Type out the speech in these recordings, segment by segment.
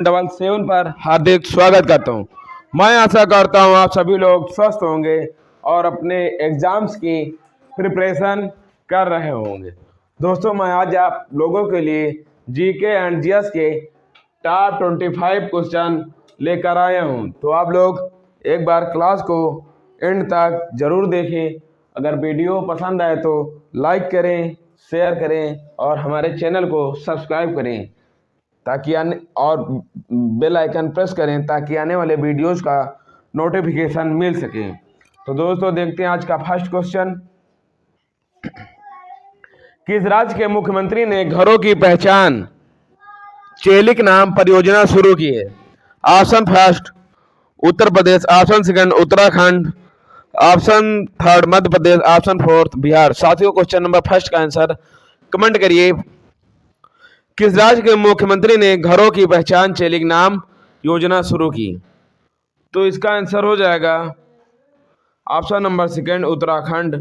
7 पर हार्दिक स्वागत करता हूं। मैं आशा करता हूं आप सभी लोग स्वस्थ होंगे और अपने एग्जाम्स की प्रिपरेशन कर रहे होंगे। दोस्तों, मैं आज आप लोगों के लिए जीके एंड जीएस के टॉप 25 क्वेश्चन लेकर आया हूं। तो आप लोग एक बार क्लास को एंड तक जरूर देखें। अगर वीडियो पसंद आए तो लाइक करें, शेयर करें और हमारे चैनल को सब्सक्राइब करें ताकि आने और बेल आइकन प्रेस करें ताकि आने वाले वीडियोस का नोटिफिकेशन मिल सके। तो दोस्तों, देखते हैं आज का फर्स्ट क्वेश्चन। किस राज्य के मुख्यमंत्री ने घरों की पहचान चेलिक नाम परियोजना शुरू की है? Option first Uttar Pradesh, option second Uttarakhand, option third Madhya Pradesh, option fourth Bihar. साथियों, क्वेश्चन नंबर फर्स्ट का आंसर कमेंट करिए। किस राज्य के मुख्यमंत्री ने घरों की पहचान चेलिक नाम योजना शुरू की? तो इसका आंसर हो जाएगा option number second Uttarakhand.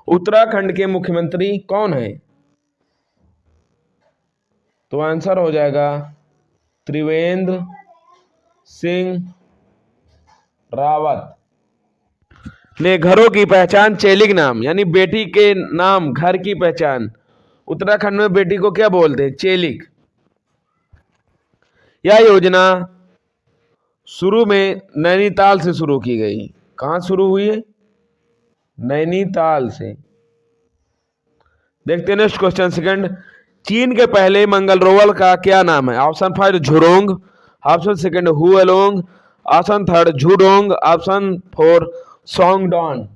Uttarakhand के मुख्यमंत्री कौन है? तो आंसर हो जाएगा त्रिवेंद्र सिंह रावत ने घरों की पहचान चेलिक नाम यानी बेटी के नाम, घर की पहचान। उत्तराखंड में बेटी को क्या बोलते हैं? चेलिक। यह योजना शुरू में नैनीताल से शुरू की गई। कहां शुरू हुई है? नैनीताल से। देखते हैं नेक्स्ट क्वेश्चन सेकंड। चीन के पहले मंगल रोवर का क्या नाम है? Option first Zhurong, option second Huolong, option third Zhudong, option four Songdon.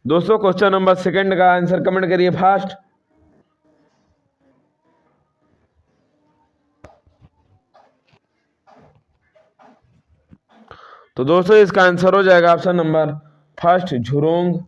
दोस्तों, क्वेश्चन नंबर सेकंड का आंसर कमेंट करिए फास्ट। तो दोस्तों, इसका आंसर हो जाएगा ऑप्शन नंबर फर्स्ट झुरोंग।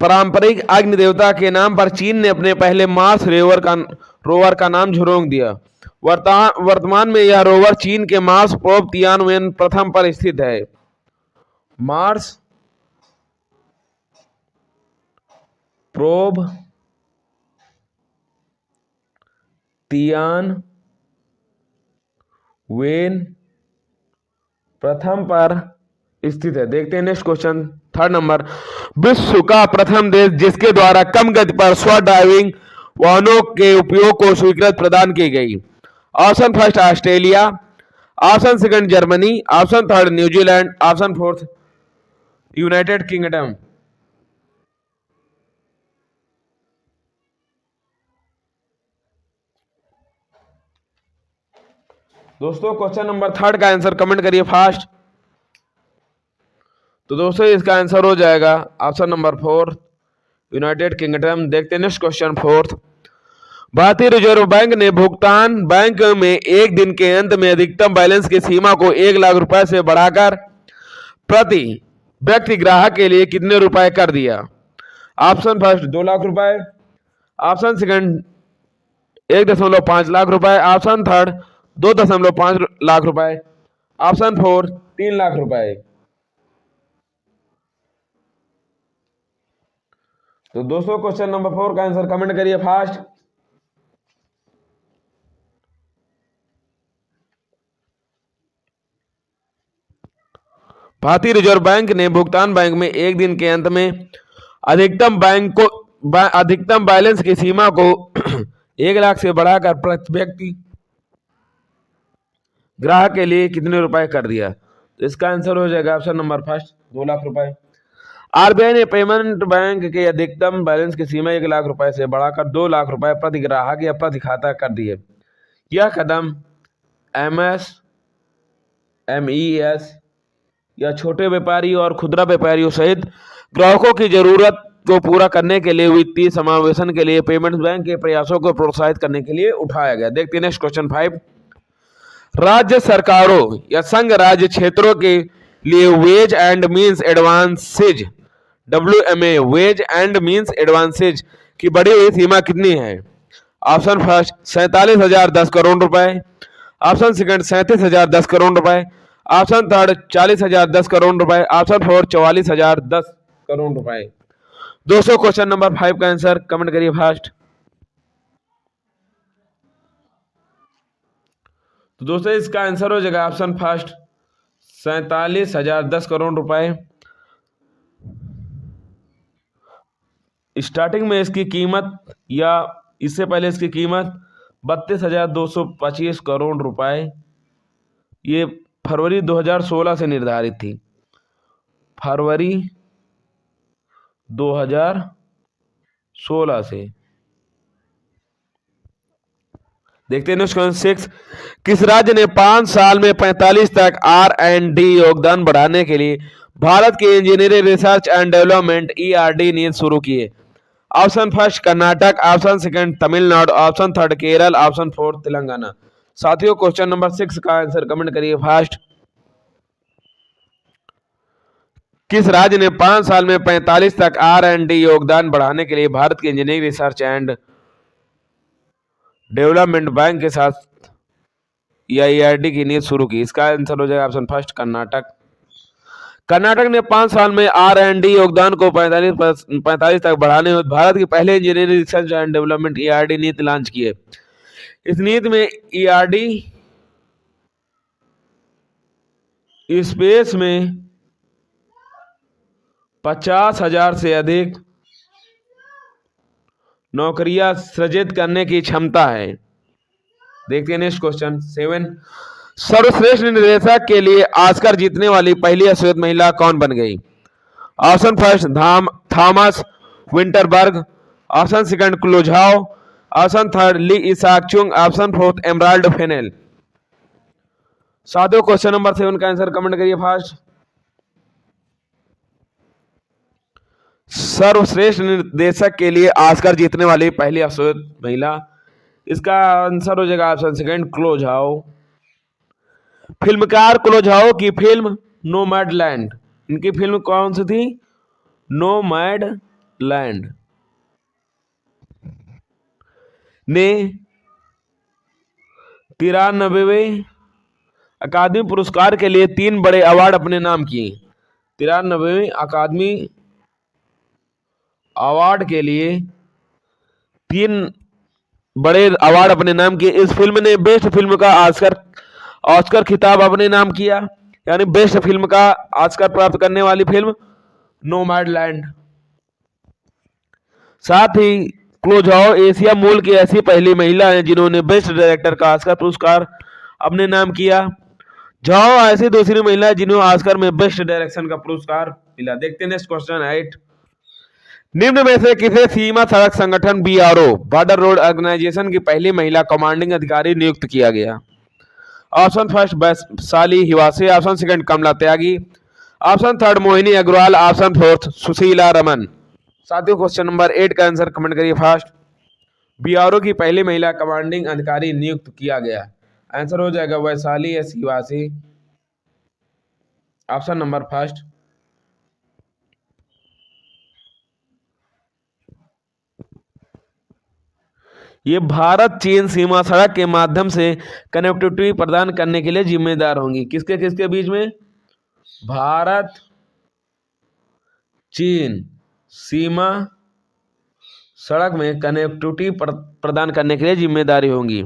पारंपरिक अग्नि देवता के नाम पर चीन ने अपने पहले मार्स रोवर का नाम झुरोंग दिया। वर्तमान में यह रोवर चीन के मार्स प्रोब तियानवेन प्रथम पर स्थित है। मार्स प्रोब तियानवेन प्रथम पर स्थित है। देखते हैं नेक्स्ट क्वेश्चन थर्ड नंबर। विश्व का प्रथम देश जिसके द्वारा कम गति पर स्व ड्राइविंग वाहनों के उपयोग को स्वीकृति प्रदान की गई। Option first Australia, option second Germany, option third New Zealand, option fourth United kingdom. दोस्तों, क्वेश्चन नंबर थर्ड का आंसर कमेंट करिए फास्ट। तो दोस्तों, इसका आंसर हो जाएगा option number fourth United kingdom. देखते हैं नेक्स्ट क्वेश्चन फोर्थ। भारतीय रिजर्व बैंक ने भुगतान बैंक में एक दिन के अंत में अधिकतम बैलेंस की सीमा को 1 लाख रुपए से बढ़ाकर प्रति व्यक्ति ग्राहक के लिए कितने रुपए कर दिया? ऑप्शन फर्स्ट 2 लाख रुपए, ऑप्शन सेकंड 1.5 लाख रुपए, ऑप्शन थर्ड 2.5 लाख रुपए, ऑप्शन फोर 3 लाख रुपए। तो दोस्तों, क्वेश्चन नंबर 4 का आंसर कमेंट करिए फास्ट। भारतीय रिजर्व बैंक ने भुगतान बैंक में एक दिन के अंत में अधिकतम बैलेंस की सीमा को 1 लाख से बढ़ाकर प्रति व्यक्ति ग्राहक के लिए कितने रुपए कर दिया? तो इसका आंसर हो जाएगा ऑप्शन नंबर फर्स्ट 2 लाख रुपए। आरबीआई ने पेमेंट बैंक के अधिकतम बैलेंस की सीमा 1 लाख रुपए से बढ़ाकर 2 लाख रुपए प्रति ग्राहक या प्रति खाता कर दी है। यह कदम एमएसएमईएस या छोटे व्यापारी और खुदरा व्यापारियों सहित ग्राहकों की जरूरत को पूरा करने के लिए वित्तीय समावेशन के लिए पेमेंट्स बैंक के प्रयासों को प्रोत्साहित करने के लिए उठाया गया। देखते हैं नेक्स्ट क्वेश्चन 5। राज्य सरकारों या संघ राज्य क्षेत्रों के लिए ways and means advances WMA ways and means advances की बढ़ी हुई सीमा कितनी है? ऑप्शन फर्स्ट 47,010 करोड़ रुपए, ऑप्शन सेकंड 37,010 करोड़ रुपए, ऑप्शन थर्ड 40,010 करोड़ रुपए, ऑप्शन फोर 44,010 करोड़ रुपए। दोस्तों क्वेश्चन नंबर 5 का आंसर कमेंट करिए फास्ट। तो दोस्तों इसका आंसर हो जाएगा ऑप्शन फर्स्ट 47,010 करोड़ रुपए। स्टार्टिंग में इसकी कीमत या इससे पहले इसकी कीमत 32,225 करोड़ रुपए ये फरवरी 2016 से निर्धारित थी। फरवरी 2016 से। देखते हैं क्वेश्चन 6, किस राज्य ने 5 साल में 45 तक R&D योगदान बढ़ाने के लिए भारत की engineering research and development ERD नीति शुरू की है? Option first Karnataka, option second Tamil Nadu, option third Kerala, option fourth Telangana. साथियों क्वेश्चन नंबर 6 का आंसर कमेंट करिए फास्ट। किस राज्य ने 5 साल में 45 तक R&D योगदान बढ़ाने के लिए भारत की engineering research and development bank के साथ या ERD की नीति शुरू की? इसका आंसर हो जाएगा ऑप्शन फर्स्ट कर्नाटक। कर्नाटक ने 5 साल में R&D योगदान को 45 तक बढ़ाने और भारत की पहले engineering research and development ERD नीति लॉन्च की है। इस नीति में ERD स्पेस में 50,000 से अधिक नौकरियां सृजित करने की क्षमता है। देखते हैं नेक्स्ट क्वेश्चन 7, सर्वश्रेष्ठ निर्देशक के लिए ऑस्कर जीतने वाली पहली अश्वेत महिला कौन बन गई? Option first Thomas Vinterberg, option second Chloe Zhao, option third Lee Isaac Chung, option fourth Emerald Fennell. साथियों क्वेश्चन नंबर 7 का आंसर कमेंट करिए फास्ट। सर्वश्रेष्ठ निर्देशक के लिए ऑस्कर जीतने वाली पहली अश्वेत महिला, इसका आंसर हो जाएगा ऑप्शन सेकंड क्लो झाओ। फिल्मकार क्लो झाओ की फिल्म नोमैडलैंड, इनकी फिल्म कौन सी थी? नोमैडलैंड ने 93वें अकादमी पुरस्कार के लिए 3 बड़े अवार्ड अपने नाम किए। 93वें अकादमी अवार्ड के लिए 3 बड़े अवार्ड अपने नाम किए। इस फिल्म ने बेस्ट फिल्म का ऑस्कर खिताब अपने नाम किया, यानी बेस्ट फिल्म का ऑस्कर प्राप्त करने वाली फिल्म नोमैडलैंड। साथ ही क्लो झाओ एशिया मूल की ऐसी पहली महिला है जिन्होंने बेस्ट डायरेक्टर का ऑस्कर पुरस्कार अपने नाम किया। झाओ ऐसी दूसरी महिला है जिन्होंने ऑस्कर में बेस्ट डायरेक्शन का पुरस्कार मिला। देखते हैं नेक्स्ट क्वेश्चन 8, निम्न में से किसे सीमा सड़क संगठन BRO बॉर्डर रोड ऑर्गेनाइजेशन की पहली महिला कमांडिंग अधिकारी नियुक्त किया गया? Option first Vaishali Hiwase, option second Kamla Tyagi, option third Mohini Agarwal, option fourth Sushila Raman. साथियों क्वेश्चन नंबर 8 का आंसर कमेंट करिए फास्ट। BRO की पहली महिला कमांडिंग अधिकारी नियुक्त किया गया, आंसर हो जाएगा Vaishali S Hiwase, option number first. ये भारत चीन सीमा सड़क के माध्यम से कनेक्टिविटी प्रदान करने के लिए जिम्मेदार होंगी। किसके किसके बीच में? भारत चीन सीमा सड़क में कनेक्टिविटी प्रदान करने के लिए जिम्मेदारी होंगी।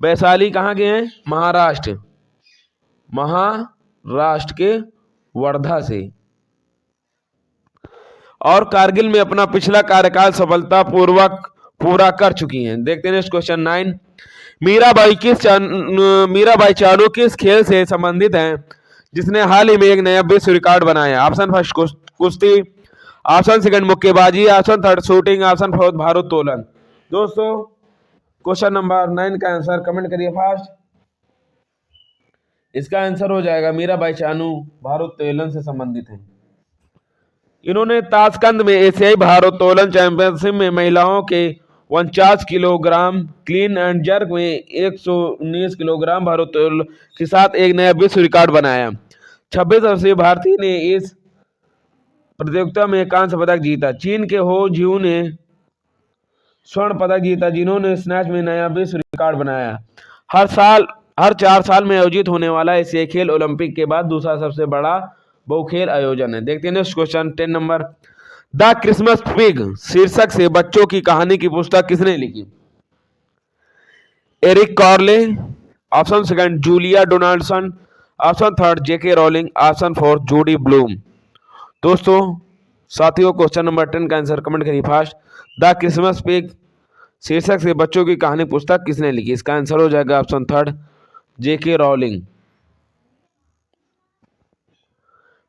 वैशाली कहाँ के हैं? महाराष्ट्र के वर्धा से। और कारगिल में अपना पिछला कार्यकाल सफलतापूर्वक पूरा कर चुकी हैं। देखते हैं नेक्स्ट क्वेश्चन 9, मीराबाई चानू किस खेल से संबंधित हैं जिसने हाल ही में एक नया विश्व रिकॉर्ड बनाया? ऑप्शन फर्स्ट कुश्ती, ऑप्शन सेकंड मुक्केबाजी, option third shooting, option fourth भारोत्तोलन। दोस्तों क्वेश्चन नंबर 9 का आंसर कमेंट करिए फास्ट। इसका आंसर हो जाएगा मीराबाई चानू भारोत्तोलन से संबंधित है। इन्होंने ताशकंद में एशियाई भारोत्तोलन चैंपियनशिप में महिलाओं के 49 किलोग्राम क्लीन एंड जर्क में 119 किलोग्राम भारोत्तोलन के साथ एक नया विश्व रिकॉर्ड बनाया। 26 वर्षीय भारतीय ने इस प्रतियोगिता में कांस्य पदक जीता। चीन के हो जिऊ ने स्वर्ण पदक जीता, जिन्होंने स्नैच में नया विश्व रिकॉर्ड बनाया। हर 4 साल में आयोजित होने वाला एशियाई खेल ओलंपिक के बाद दूसरा सबसे बड़ा बहुखेल आयोजन है। देखते हैं next question 10 number. The Christmas pig शीर्षक से बच्चों की कहानी की पुस्तक किसने लिखी? Eric Carle, option second Julia Donaldson, option third J K Rowling, option fourth Judy Blume. दोस्तों साथियों क्वेश्चन नंबर 10 का आंसर कमेंट करिए फास्ट। द क्रिसमस पिग शीर्षक से बच्चों की कहानी पुस्तक किसने लिखी? इसका आंसर हो जाएगा option third J K rolling.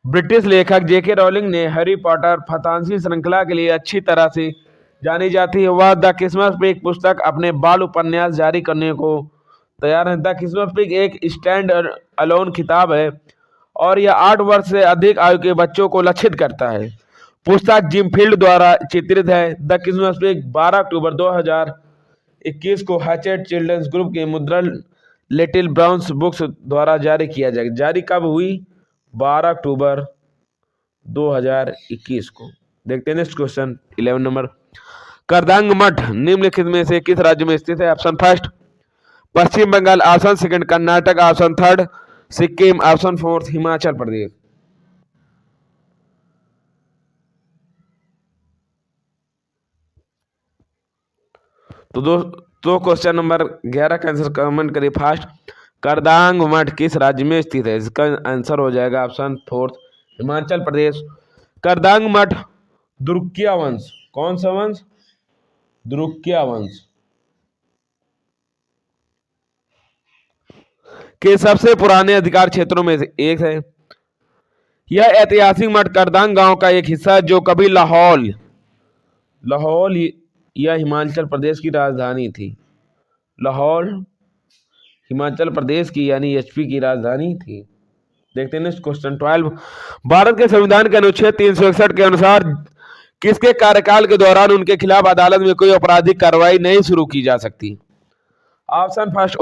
British लेखक जेके रोलिंग ने हैरी पॉटर फंतासी श्रृंखला के लिए अच्छी तरह से जानी जाती है। वह द क्रिसमस पिग पुस्तक अपने बाल उपन्यास जारी करने को तैयार है। द क्रिसमस पिग एक स्टैंड अलोन किताब है और यह 8 वर्ष से अधिक आयु के बच्चों को लक्षित करता है। पुस्तक जिम फील्ड द्वारा चित्रित है। द क्रिसमस पिग 12 अक्टूबर 2021 को हैचेट चिल्ड्रंस ग्रुप के मुद्रण लिटिल ब्राउन्स बुक्स द्वारा जारी किया जाएगा। जारी कब हुई? 12 अक्टूबर 2021 को। देखते हैं नेक्स्ट क्वेश्चन 11 नंबर। करदांग मठ निम्नलिखित में से किस राज्य में स्थित है? Option first Paschim Bangal, option second Karnataka, option third Sikkim, option fourth Himachal Pradesh. तो क्वेश्चन नंबर 11 का आंसर कमेंट करिए फास्ट। करदांग मठ किस राज्य में स्थित है? इसका आंसर हो जाएगा ऑप्शन फोर्थ हिमाचल प्रदेश। करदांग मठ द्रुक्या वंश, कौन सा वंश? द्रुक्या वंश के सबसे पुराने अधिकार क्षेत्रों में से एक है। यह ऐतिहासिक मठ करदांग गांव का एक हिस्सा है जो कभी लाहौल यह हिमाचल प्रदेश की राजधानी थी। लाहौल हिमाचल प्रदेश की यानी एचपी की राजधानी थी। देखते हैं नेक्स्ट क्वेश्चन 12। भारत के संविधान के अनुच्छेद 361 के अनुसार किसके कार्यकाल के दौरान उनके खिलाफ अदालत में कोई आपराधिक कार्रवाई नहीं शुरू की जा सकती? ऑप्शन फर्स्ट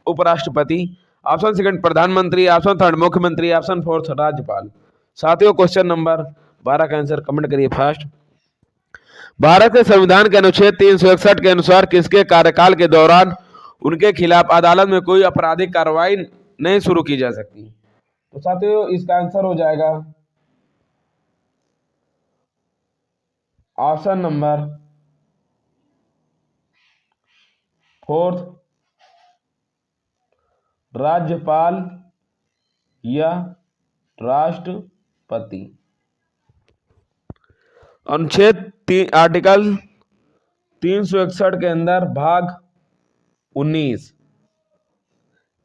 उपराष्ट्रपति, ऑप्शन सेकंड प्रधानमंत्री, ऑप्शन थर्ड मुख्यमंत्री, ऑप्शन फोर्थ राज्यपाल। साथियों क्वेश्चन नंबर 12 का आंसर कमेंट करिए फास्ट। भारत के संविधान के अनुच्छेद 361 के अनुसार किसके कार्यकाल के दौरान उनके खिलाफ अदालत में कोई आपराधिक कार्रवाई नहीं शुरू की जा सकती? तो साथियों इसका आंसर हो जाएगा ऑप्शन नंबर फोर्थ राज्यपाल या राष्ट्रपति। अनुच्छेद आर्टिकल 361 के अंदर भाग 19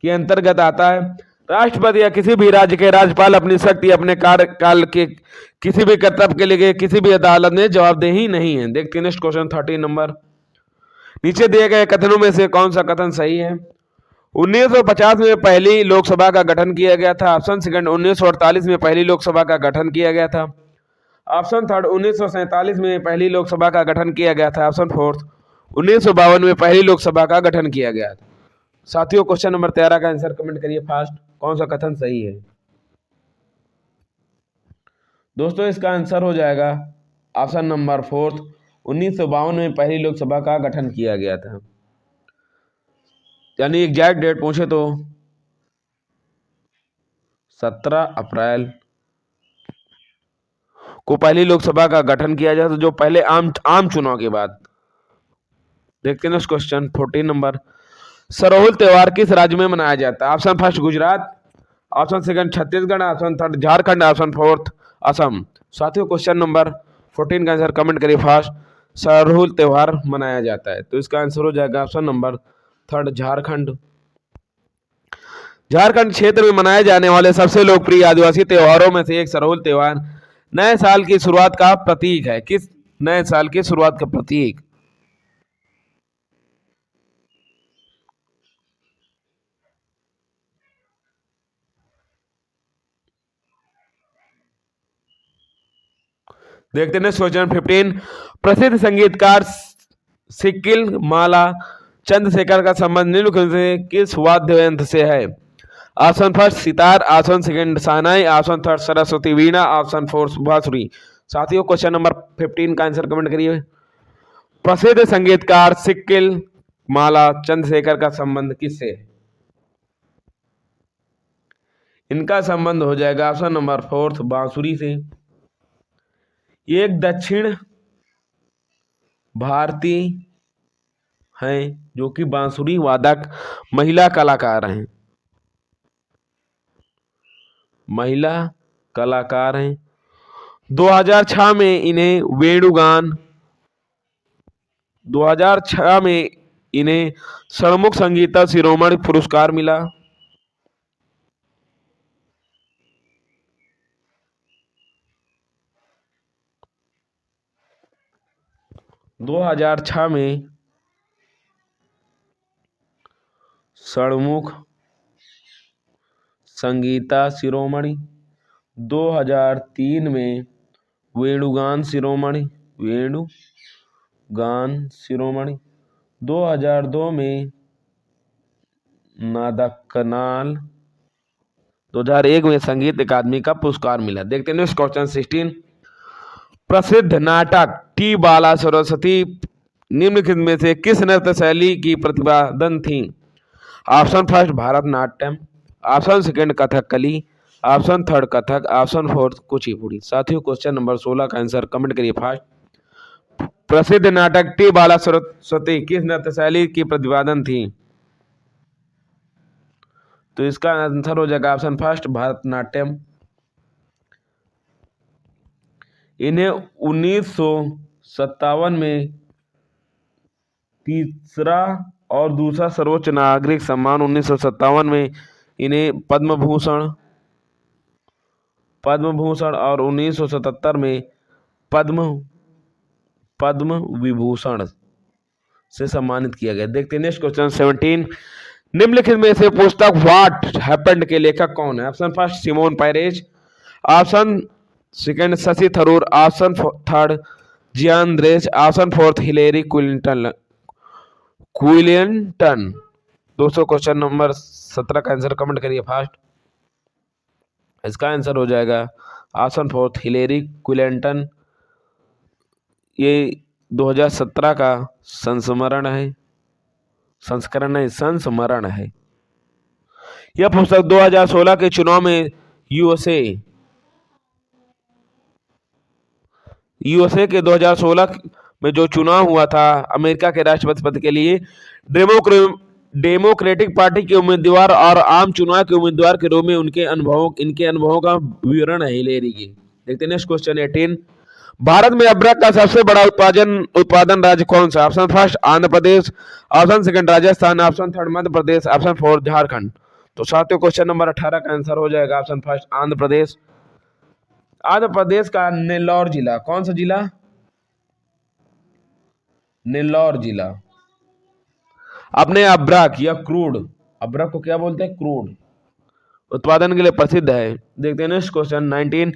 के अंतर्गत आता है राष्ट्रपति या किसी भी राज्य के राज्यपाल अपनी शक्ति अपने कार्यकाल के किसी भी कर्तव्य के लिए किसी भी अदालत में जवाबदेही नहीं है। देखते हैं नेक्स्ट क्वेश्चन 13 नंबर। नीचे दिए गए कथनों में से कौन सा कथन सही है? 1950 में पहली लोकसभा का गठन किया गया था। ऑप्शन सेकंड 1948 में पहली लोकसभा का गठन किया गया था। ऑप्शन थर्ड 1947 में पहली लोकसभा का गठन किया गया था। ऑप्शन फोर्थ 1952 में पहली लोकसभा का गठन किया गया था। साथियों क्वेश्चन नंबर 13 का आंसर कमेंट करिए फास्ट, कौन सा कथन सही है? दोस्तों इसका आंसर हो जाएगा ऑप्शन नंबर फोर्थ 1952 में पहली लोकसभा का गठन किया गया था। यानी एग्जैक्ट डेट पूछे तो 17 अप्रैल को पहली लोकसभा का गठन किया जाता, जो पहले आम चुनाव के बाद। देखते हैं क्वेश्चन 14 नंबर। सरहुल त्योहार किस राज्य में मनाया जाता है? Option first Gujarat, option second Chhattisgarh, option third Jharkhand, option fourth Assam. साथियों क्वेश्चन नंबर 14 का आंसर कमेंट करिए फास्ट। सरहुल त्योहार मनाया जाता है, तो इसका आंसर हो जाएगा option number third Jharkhand. Jharkhand क्षेत्र में मनाए जाने वाले सबसे लोकप्रिय आदिवासी त्योहारों में से एक सरहुल त्योहार नए साल की शुरुआत का प्रतीक है। किस नए साल की शुरुआत का प्रतीक? देखते हैं क्वेश्चन 15। प्रसिद्ध संगीतकार सिक्किल माला चंद्रशेखर का संबंध निम्नलिखित से किस वाद्य यंत्र से है? Option first sitar, option second shehnai, option third Saraswati veena, option fourth bansuri. साथियों क्वेश्चन नंबर 15 का आंसर कमेंट करिए। प्रसिद्ध संगीतकार सिक्किल माला चंद्रशेखर का संबंध किससे है? इनका संबंध हो जाएगा ऑप्शन नंबर 4 बांसुरी से। एक दक्षिण भारतीय हैं जो कि बांसुरी वादक महिला कलाकार हैं, महिला कलाकार हैं। 2006 में इन्हें वेणुगान 2006 में इन्हें षणमुख संगीता शिरोमणि पुरस्कार मिला। 2006 में षणमुख संगीता शिरोमणि, 2003 में वेणुगान शिरोमणि, 2002 में नादकनाल, 2001 में संगीत अकादमी का पुरस्कार मिला। देखते हैं नेक्स्ट क्वेश्चन 16। प्रसिद्ध नाटक टी बाला सरस्वती निम्नलिखित में से किस नृत्य शैली की प्रतिपादन थी? Option first Bharatanatyam, option second Kathakali, option third Kathak, option fourth Kuchipudi. साथियों क्वेश्चन नंबर 16 का आंसर कमेंट करिए फास्ट। प्रसिद्ध नाटक टी बाला सरस्वती किस नृत्य शैली की प्रतिपादन थी? तो इसका आंसर हो जाएगा ऑप्शन फर्स्ट भारतनाट्यम। इन्हें 1957 में तीसरा और दूसरा सर्वोच्च नागरिक सम्मान 1957 में इन्हें पद्म भूषण और 1977 में पद्म विभूषण से सम्मानित किया गया। देखते हैं नेक्स्ट क्वेश्चन 17। निम्नलिखित में से पुस्तक व्हाट हैपेंड के लेखक कौन है? Option first Shimon Peres, option second Shashi Tharoor, option third Jean Dreze, option fourth Hillary Clinton. दोस्तों क्वेश्चन नंबर 17 का आंसर कमेंट करिए फास्ट। इसका आंसर हो जाएगा ऑप्शन फोर्थ हिलेरी क्विंटन। ये 2017 का संस्मरण है। यह पुस्तक 2016 के चुनाव में यूएसए के 2016 में जो चुनाव हुआ था अमेरिका के राष्ट्रपति पद के लिए, डेमोक्रेटिक पार्टी के उम्मीदवार और आम चुनाव के उम्मीदवार के रूप में इनके अनुभवों का विवरण है हिलेरी की। देखते हैं नेक्स्ट क्वेश्चन 18। भारत में अदरक का सबसे बड़ा उत्पादन राज्य कौन सा? Option first Andhra Pradesh, option second Rajasthan, option third Madhya Pradesh, option fourth Jharkhand. तो साथियों क्वेश्चन नंबर 18 का आंसर हो जाएगा ऑप्शन फर्स्ट आंध्र प्रदेश। आंध्र प्रदेश का नेल्लौर जिला, कौन सा जिला? नेल्लौर जिला अपने अदरक या क्रूड, अदरक को क्या बोलते हैं? क्रूड उत्पादन के लिए प्रसिद्ध है। देखते हैं नेक्स्ट क्वेश्चन 19।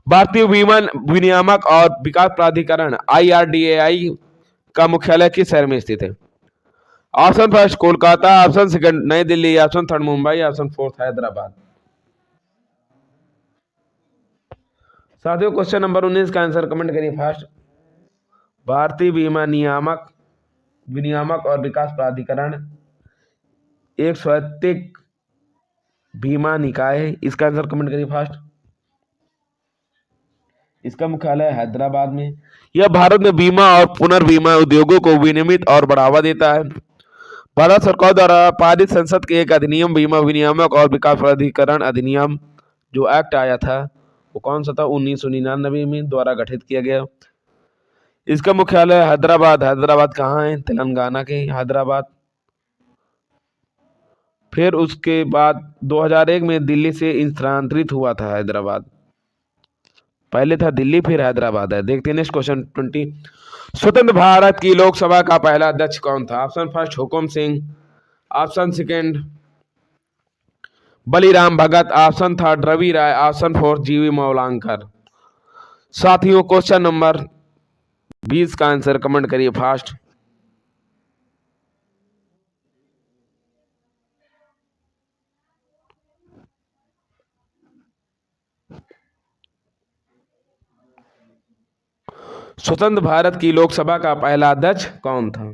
भारतीय बीमा विनियामक और विकास प्राधिकरण IRDAI का मुख्यालय किस शहर में स्थित है? Option first Kolkata, option second New Delhi, option third Mumbai, option fourth Hyderabad. साथियों क्वेश्चन नंबर 19 का आंसर कमेंट करिए फास्ट। भारतीय बीमा विनियामक और विकास प्राधिकरण एक स्वैच्छिक बीमा निकाय है। इसका आंसर कमेंट करिए फास्ट। इसका मुख्यालय हैदराबाद में। यह भारत में बीमा और पुनर्बीमा उद्योगों को विनियमित और बढ़ावा देता है। भारत सरकार द्वारा पारित संसद के एक अधिनियम बीमा विनियामक और विकास प्राधिकरण अधिनियम जो एक्ट आया था वो कौन सा था? 1999 में द्वारा गठित किया गया। इसका मुख्यालय हैदराबाद कहाँ है? तेलंगाना के हैदराबाद। फिर उसके बाद 2001 में दिल्ली से स्थानांतरित हुआ था हैदराबाद। पहले था दिल्ली फिर हैदराबाद है। देखते हैं नेक्स्ट क्वेश्चन 20। स्वतंत्र भारत की लोकसभा का पहला अध्यक्ष कौन था? Option first Hukum Singh, option second Baliram भगत, ऑप्शन थर्ड रवि राय, ऑप्शन फोर्थ जीवी मौलांकर। साथियों क्वेश्चन नंबर 20 का आंसर कमेंट करिए फास्ट। स्वतंत्र भारत की लोकसभा का पहला अध्यक्ष कौन था?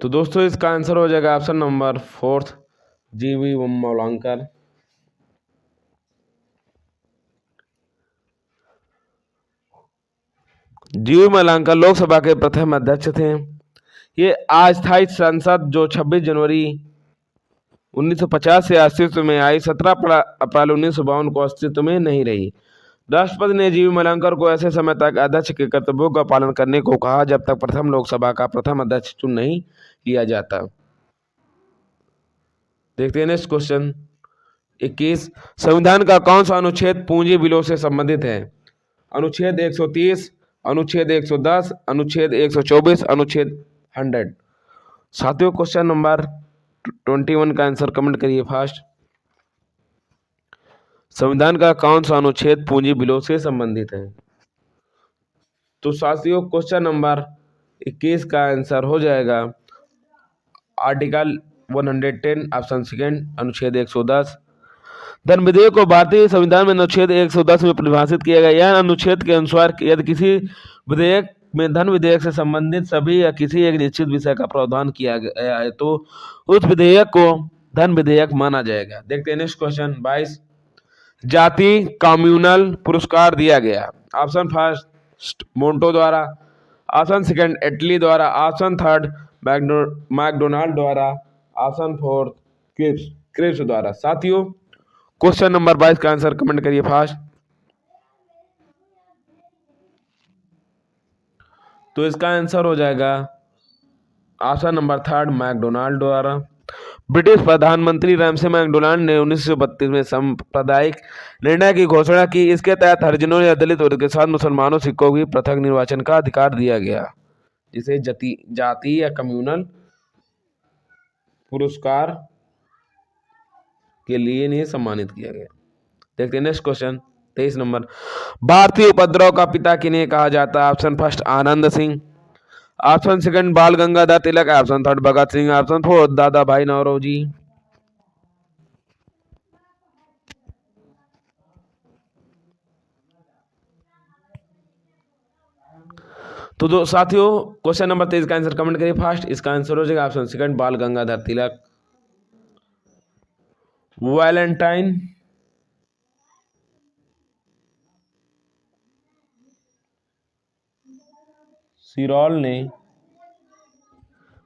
तो दोस्तों इसका आंसर हो जाएगा ऑप्शन नंबर 4 जीवी मावलंकर। जीवी मावलंकर लोकसभा के प्रथम अध्यक्ष थे। ये अस्थायी संसद जो 26 जनवरी 1950 से अस्तित्व में आई, 17 अप्रैल 1952 को अस्तित्व में नहीं रही। राष्ट्रपति ने जीवी मावलंकर को ऐसे समय तक अध्यक्ष के कर्तव्यों का पालन करने को कहा जब तक प्रथम लोकसभा का प्रथम अध्यक्ष चुन नहीं किया जाता। देखते हैं नेक्स्ट क्वेश्चन 21। संविधान का कौन सा अनुच्छेद पूंजी बिलों से संबंधित है? अनुच्छेद 130, अनुच्छेद 110, अनुच्छेद 124, अनुच्छेद 100। साथियों क्वेश्चन नंबर 21 का आंसर कमेंट करिए फास्ट। संविधान का कौन सा अनुच्छेद पूंजी बिलों से संबंधित है? तो साथियों क्वेश्चन नंबर 21 का आंसर हो जाएगा आर्टिकल 110 ऑप्शन सेकंड अनुच्छेद 110। धन विधेयक को भारतीय संविधान में अनुच्छेद 110 में परिभाषित किया गया। यह अनुच्छेद के अनुसार यदि किसी विधेयक में धन विधेयक से संबंधित सभी या किसी एक निश्चित विषय का प्रावधान किया गया है तो उस विधेयक को धन विधेयक माना जाएगा। देखते हैं नेक्स्ट क्वेश्चन 22। जाति कम्युनल पुरस्कार दिया गया। ऑप्शन फर्स्ट मोंटो द्वारा, ऑप्शन सेकंड एटली द्वारा, ऑप्शन थर्ड मैकडोनाल्ड द्वारा, ऑप्शन फोर्थ क्रिप्स द्वारा। साथियों क्वेश्चन नंबर 22 का आंसर कमेंट करिए फास्ट। तो इसका आंसर हो जाएगा ऑप्शन नंबर थर्ड मैकडोनाल्ड द्वारा। ब्रिटिश प्रधानमंत्री रैमसे मैकडोनाल्ड ने 1932 में सांप्रदायिक निर्णय की घोषणा की। इसके तहत हरिजनों या दलित वर्ग के साथ मुसलमानों सिखों को भी पृथक निर्वाचन का अधिकार दिया गया, जिसे जाति या कम्युनल पुरस्कार के लिए नहीं सम्मानित किया गया। देखते हैं नेक्स्ट क्वेश्चन 23 नंबर। भारतीय उपद्रव का पिता किन्हें कहा जाता है? Option first Anand Singh, option second बाल Gangadhar Tilak, option third Bhagat Singh, option fourth दादा भाई नौरोजी। तो दो साथियों क्वेश्चन नंबर 23 का आंसर कमेंट करिए फास्ट। इसका आंसर हो जाएगा ऑप्शन सेकंड बाल गंगाधर तिलक। वैलेंटाइन सिरौल ने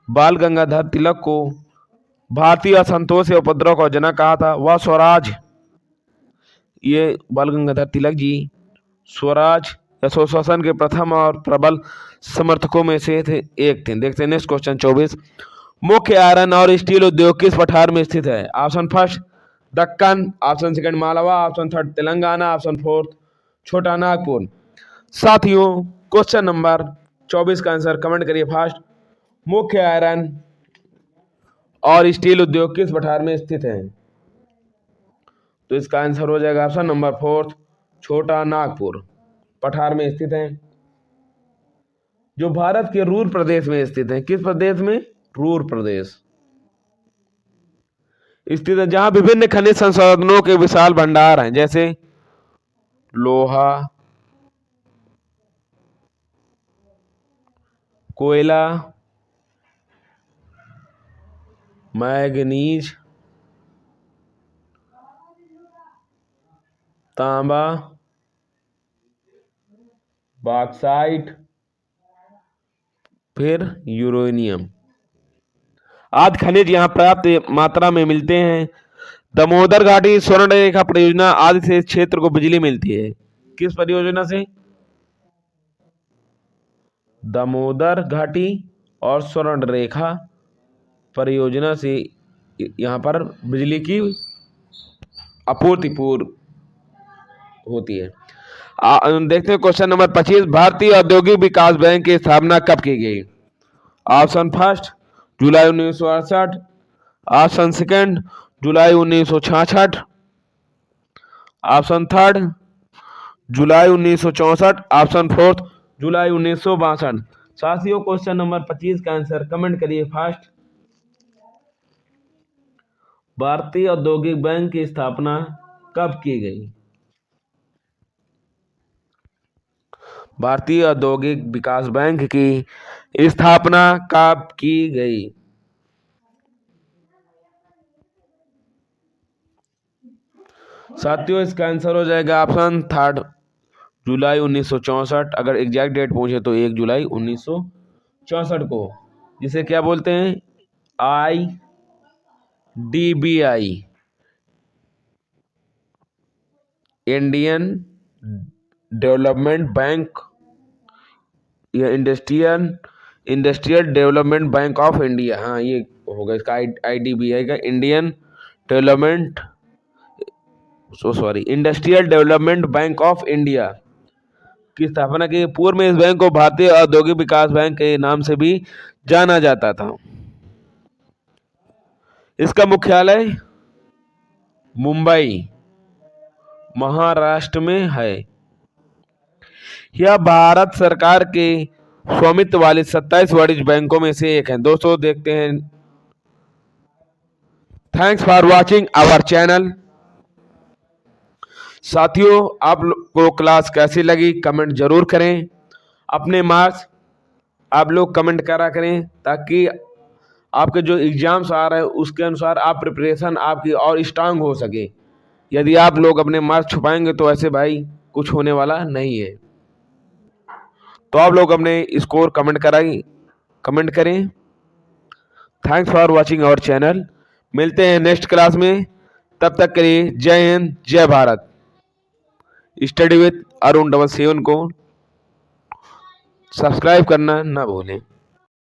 बाल गंगाधर तिलक को भारतीय असंतोष या उपद्रव का जनक कहा था। वह स्वराज, ये बाल गंगाधर तिलक जी स्वराज या स्वशासन के प्रथम और प्रबल समर्थकों में से एक थे। देखते हैं नेक्स्ट क्वेश्चन 24। मुख्य आयरन और स्टील उद्योग किस पठार में स्थित है? Option first Deccan, option second Malwa, option third Telangana, option fourth छोटा नागपुर। साथियों क्वेश्चन नंबर 24 का आंसर कमेंट करिए फास्ट। मुख्य आयरन और स्टील उद्योग किस पठार में स्थित है? तो इसका आंसर हो जाएगा ऑप्शन नंबर फोर्थ छोटा नागपुर पठार में स्थित है, जो भारत के रूर प्रदेश में स्थित है। किस प्रदेश में? रूर प्रदेश स्थित है, जहां विभिन्न खनिज संसाधनों के विशाल भंडार हैं, जैसे लोहा, कोयला, मैग्नीज, तांबा, बॉक्साइट, फिर यूरेनियम आदि खनिज यहाँ पर्याप्त मात्रा में मिलते हैं। दामोदर घाटी स्वर्ण रेखा परियोजना आदि से इस क्षेत्र को बिजली मिलती है। किस परियोजना से? दामोदर घाटी और स्वर्ण रेखा परियोजना से यहाँ पर बिजली की आपूर्ति पूर्ण होती है। देखते हैं क्वेश्चन नंबर 25। भारतीय औद्योगिक विकास बैंक की स्थापना कब की गई? ऑप्शन फर्स्ट जुलाई 1968, ऑप्शन सेकंड जुलाई 1966, ऑप्शन थर्ड जुलाई 1964, ऑप्शन फोर्थ जुलाई 1962। साथियों क्वेश्चन नंबर 25 का आंसर कमेंट करिए फास्ट। भारतीय औद्योगिक बैंक की स्थापना कब की गई? भारतीय औद्योगिक विकास बैंक की स्थापना कब की गई? साथियों इसका आंसर हो जाएगा ऑप्शन 3 जुलाई 1964। अगर एग्जैक्ट डेट पूछे तो 1 जुलाई 1964 को, जिसे क्या बोलते हैं, IDBI, इंडियन डेवलपमेंट बैंक, या industrial development bank of India. हाँ ये होगा इसका IDBI का, industrial development bank of India की स्थापना की। पूर्व में इस बैंक को भारतीय औद्योगिक विकास बैंक के नाम से भी जाना जाता था। इसका मुख्यालय मुंबई, महाराष्ट्र में है। यह भारत सरकार के स्वामित्व वाले 27 वाणिज्य बैंकों में से एक है। दोस्तों देखते हैं। Thanks for watching our channel. साथियों आप को क्लास कैसी लगी कमेंट जरूर करें। अपने मार्क्स आप लोग कमेंट करा करें, ताकि आपके जो एग्जाम्स आ रहे हैं उसके अनुसार आप प्रिपरेशन आपकी और स्ट्रांग हो सके। यदि आप लोग अपने मार्क्स छुपाएंगे तो ऐसे भाई कुछ होने वाला नहीं है। तो आप लोग अपने स्कोर कमेंट करें। Thanks for watching our channel. मिलते हैं नेक्स्ट क्लास में, तब तक के लिए जय हिंद जय भारत। स्टडी विद अरुण 77 को सब्सक्राइब करना ना भूलें।